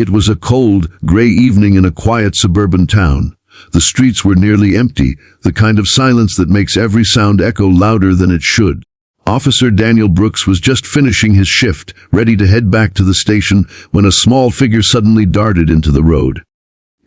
It was a cold, gray evening in a quiet suburban town. The streets were nearly empty, the kind of silence that makes every sound echo louder than it should. Officer Daniel Brooks was just finishing his shift, ready to head back to the station, when a small figure suddenly darted into the road.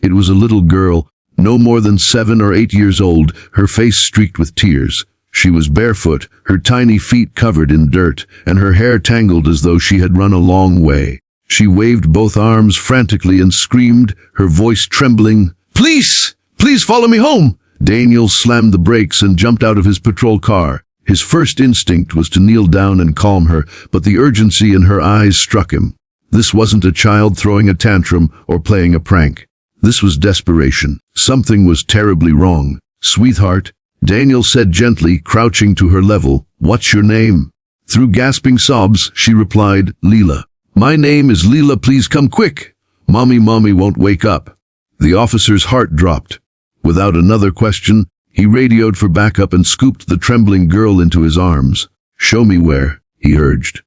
It was a little girl, no more than 7 or 8 years old, her face streaked with tears. She was barefoot, her tiny feet covered in dirt, and her hair tangled as though she had run a long way. She waved both arms frantically and screamed, her voice trembling, "Please! Please follow me home!" Daniel slammed the brakes and jumped out of his patrol car. His first instinct was to kneel down and calm her, but the urgency in her eyes struck him. This wasn't a child throwing a tantrum or playing a prank. This was desperation. Something was terribly wrong. "Sweetheart," Daniel said gently, crouching to her level, "what's your name?" Through gasping sobs, she replied, "Leela." "My name is Leela, please come quick. Mommy won't wake up." The officer's heart dropped. Without another question, he radioed for backup and scooped the trembling girl into his arms. "Show me where," he urged.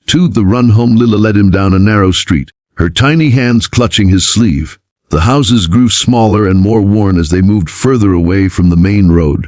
To the run home, Leela led him down a narrow street, her tiny hands clutching his sleeve. The houses grew smaller and more worn as they moved further away from the main road.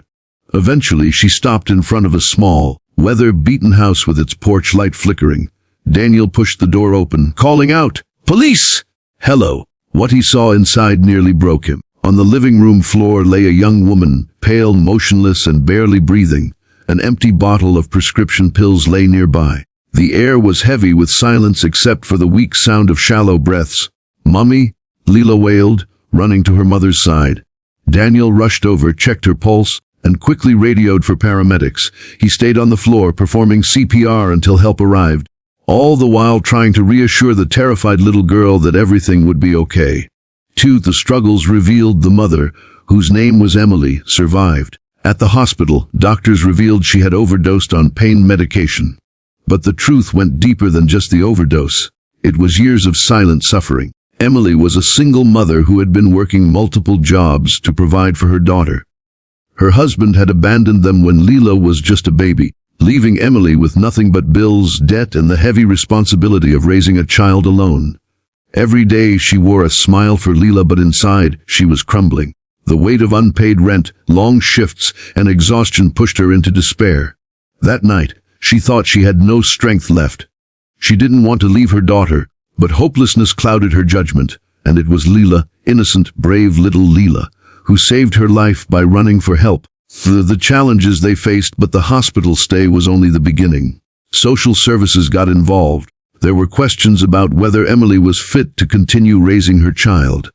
Eventually, she stopped in front of a small, weather-beaten house with its porch light flickering. Daniel pushed the door open, calling out, "Police!" "Hello." What he saw inside nearly broke him. On the living room floor lay a young woman, pale, motionless, and barely breathing. An empty bottle of prescription pills lay nearby. The air was heavy with silence except for the weak sound of shallow breaths. "Mommy?" Leela wailed, running to her mother's side. Daniel rushed over, checked her pulse, and quickly radioed for paramedics. He stayed on the floor, performing CPR until help arrived, all the while trying to reassure the terrified little girl that everything would be okay. The struggles revealed the mother, whose name was Emily, survived. At the hospital, doctors revealed she had overdosed on pain medication. But the truth went deeper than just the overdose. It was years of silent suffering. Emily was a single mother who had been working multiple jobs to provide for her daughter. Her husband had abandoned them when Leela was just a baby, leaving Emily with nothing but bills, debt, and the heavy responsibility of raising a child alone. Every day she wore a smile for Leela, but inside she was crumbling. The weight of unpaid rent, long shifts, and exhaustion pushed her into despair. That night, she thought she had no strength left. She didn't want to leave her daughter, but hopelessness clouded her judgment, and it was Leela, innocent, brave little Leela, who saved her life by running for help. The challenges they faced, but the hospital stay was only the beginning. Social services got involved. There were questions about whether Emily was fit to continue raising her child.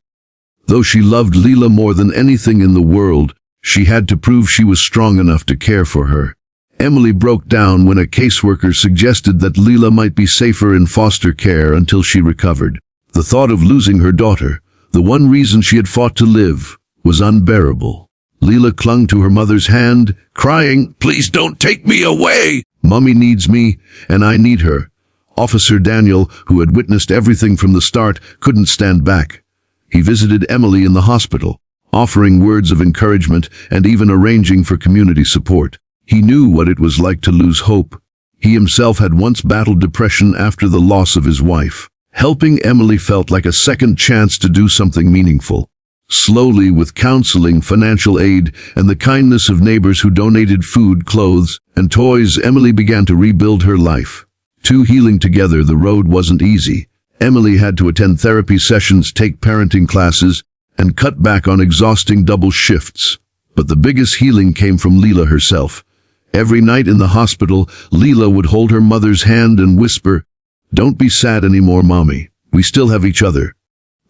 Though she loved Leela more than anything in the world, she had to prove she was strong enough to care for her. Emily broke down when a caseworker suggested that Leela might be safer in foster care until she recovered. The thought of losing her daughter, the one reason she had fought to live, was unbearable. Leela clung to her mother's hand, crying, "Please don't take me away! Mommy needs me, and I need her." Officer Daniel, who had witnessed everything from the start, couldn't stand back. He visited Emily in the hospital, offering words of encouragement and even arranging for community support. He knew what it was like to lose hope. He himself had once battled depression after the loss of his wife. Helping Emily felt like a second chance to do something meaningful. Slowly, with counseling, financial aid, and the kindness of neighbors who donated food, clothes, and toys, Emily began to rebuild her life. Healing together, the road wasn't easy. Emily had to attend therapy sessions, take parenting classes, and cut back on exhausting double shifts. But the biggest healing came from Leela herself. Every night in the hospital, Leela would hold her mother's hand and whisper, "Don't be sad anymore, Mommy. We still have each other."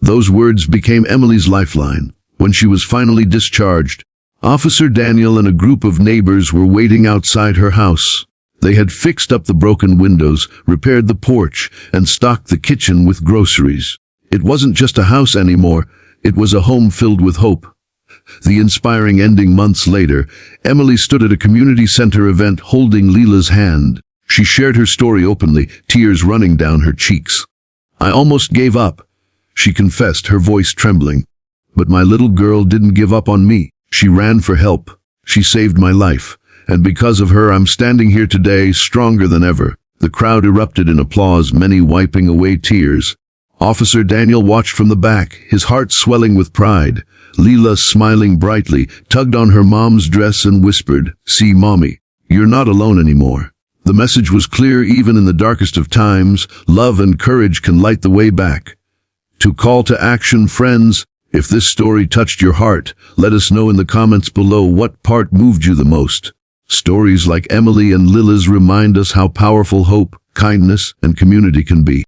Those words became Emily's lifeline. When she was finally discharged, Officer Daniel and a group of neighbors were waiting outside her house. They had fixed up the broken windows, repaired the porch, and stocked the kitchen with groceries. It wasn't just a house anymore, it was a home filled with hope. The inspiring ending months later, Emily stood at a community center event holding Leela's hand. She shared her story openly, tears running down her cheeks. "I almost gave up," she confessed, her voice trembling. "But my little girl didn't give up on me. She ran for help. She saved my life. And because of her, I'm standing here today, stronger than ever." The crowd erupted in applause, many wiping away tears. Officer Daniel watched from the back, his heart swelling with pride. Leela, smiling brightly, tugged on her mom's dress and whispered, "See, Mommy, you're not alone anymore." The message was clear even in the darkest of times. Love and courage can light the way back. To call to action, friends, if this story touched your heart, let us know in the comments below what part moved you the most. Stories like Emily and Lila's remind us how powerful hope, kindness, and community can be.